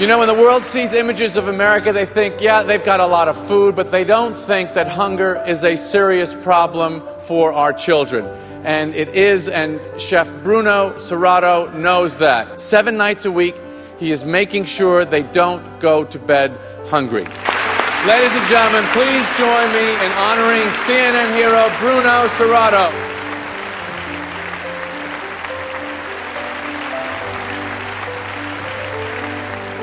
You know, when the world sees images of America, they think, yeah, they've got a lot of food, but they don't think that hunger is a serious problem for our children. And it is, and Chef Bruno Serato knows that. 7 nights a week, he is making sure they don't go to bed hungry. Ladies and gentlemen, please join me in honoring CNN hero Bruno Serato.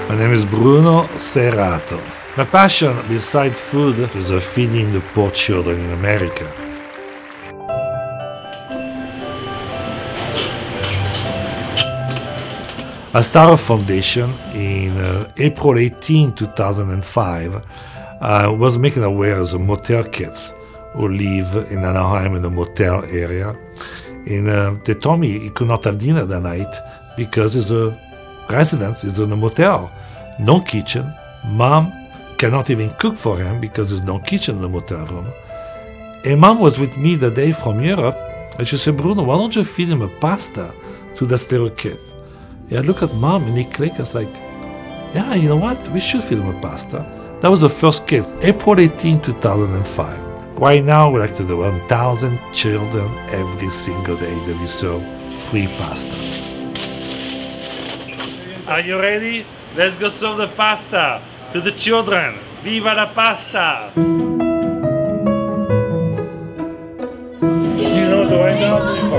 My name is Bruno Serato. My passion, besides food, is feeding the poor children in America. I started a foundation in April 18, 2005. I was making aware of the motel kids who live in Anaheim in the motel area. And they told me he could not have dinner that night because his residence is in a motel. No kitchen. Mom cannot even cook for him because there's no kitchen in the motel room. And Mom was with me the day from Europe, and she said, Bruno, why don't you feed him a pasta to this little kid? Yeah, I look at Mom and he clicked. It's like, yeah, you know what? We should feed him a pasta. That was the first kid, April 18, 2005. Right now, we like to do 1,000 children every single day that we serve free pasta. Are you ready? Let's go serve the pasta to the children. Viva la pasta!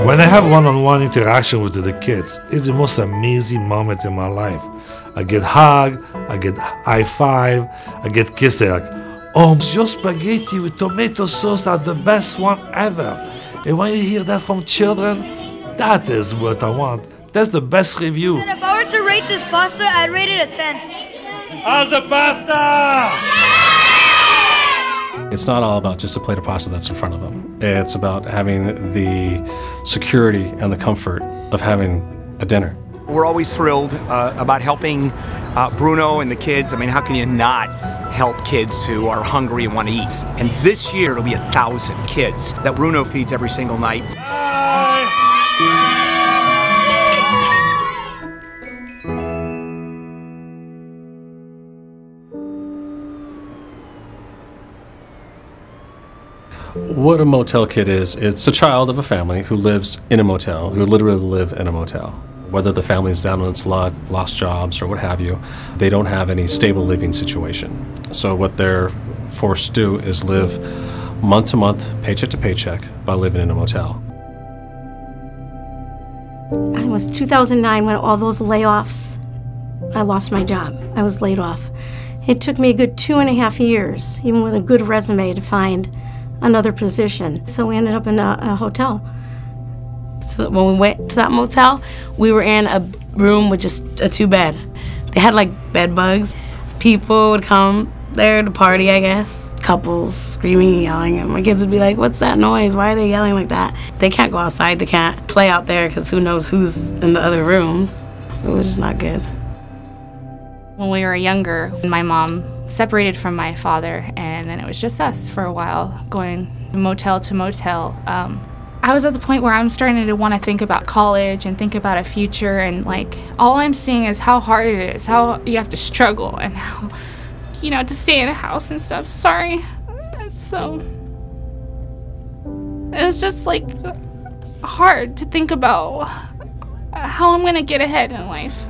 When I have one-on-one interaction with the kids, it's the most amazing moment in my life. I get hugged, I get high five, I get kissed. They're like, oh, your spaghetti with tomato sauce are the best one ever. And when you hear that from children, that is what I want. That's the best review. And if I were to rate this pasta, I'd rate it a 10. How's the pasta? It's not all about just a plate of pasta that's in front of them. It's about having the security and the comfort of having a dinner. We're always thrilled about helping Bruno and the kids. I mean, how can you not help kids who are hungry and want to eat? And this year, it'll be 1,000 kids that Bruno feeds every single night. What a motel kid is, it's a child of a family who lives in a motel, who literally live in a motel. Whether the family's down on its luck, lost jobs, or what have you, they don't have any stable living situation. So what they're forced to do is live month to month, paycheck to paycheck, by living in a motel. It was 2009 when all those layoffs, I lost my job. I was laid off. It took me a good 2.5 years, even with a good resume, to find another position. So we ended up in a hotel. So when we went to that motel, we were in a room with just a 2-bed. They had like bed bugs. People would come there to party, I guess. Couples screaming and yelling, and my kids would be like, what's that noise? Why are they yelling like that? They can't go outside, they can't play out there because who knows who's in the other rooms. It was just not good. When we were younger, my mom separated from my father, and then it was just us for a while, going motel to motel. I was at the point where I'm starting to want to think about college and think about a future, and like all I'm seeing is how hard it is, how you have to struggle, and how, you know, to stay in a house and stuff. Sorry. So it was just like hard to think about how I'm gonna get ahead in life.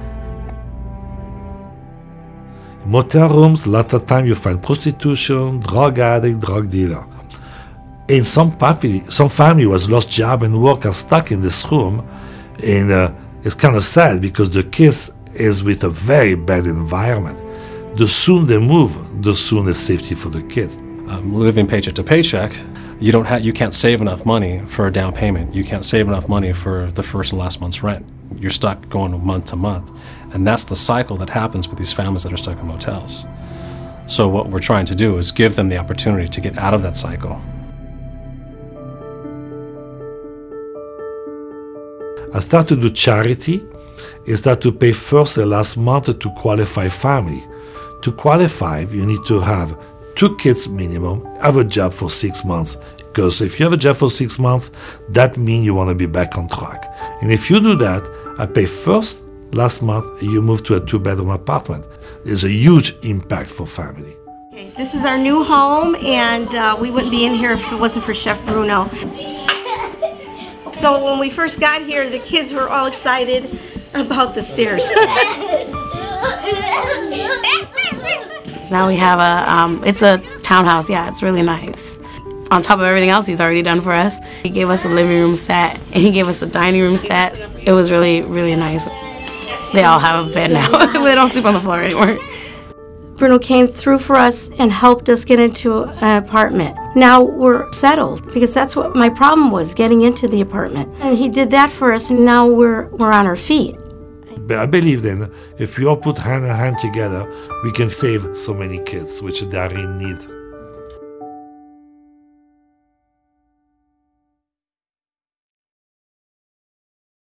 In motel rooms, a lot of time you find prostitution, drug addict, drug dealer. And some family was lost job and work are stuck in this room, and it's kind of sad because the kids is with a very bad environment. The sooner they move, the sooner safety for the kids. Living paycheck to paycheck, you can't save enough money for a down payment. You can't save enough money for the first and last month's rent. You're stuck going month to month. And that's the cycle that happens with these families that are stuck in motels. So what we're trying to do is give them the opportunity to get out of that cycle. I started to do charity. I started to pay first and last month to qualify family. To qualify, you need to have 2 kids minimum, have a job for 6 months. Because if you have a job for 6 months, that means you want to be back on track. And if you do that, I pay first, last month, you move to a 2-bedroom apartment. is a huge impact for family. Okay, this is our new home, and we wouldn't be in here if it wasn't for Chef Bruno. So when we first got here, the kids were all excited about the stairs. So now we have it's a townhouse, yeah, it's really nice. On top of everything else he's already done for us, he gave us a living room set, and he gave us a dining room set. It was really, really nice. They all have a bed now. They don't sleep on the floor anymore. Bruno came through for us and helped us get into an apartment. Now we're settled, because that's what my problem was, getting into the apartment. And he did that for us, and now we're on our feet. But I believe then, if we all put hand in hand together, we can save so many kids, which they are in need.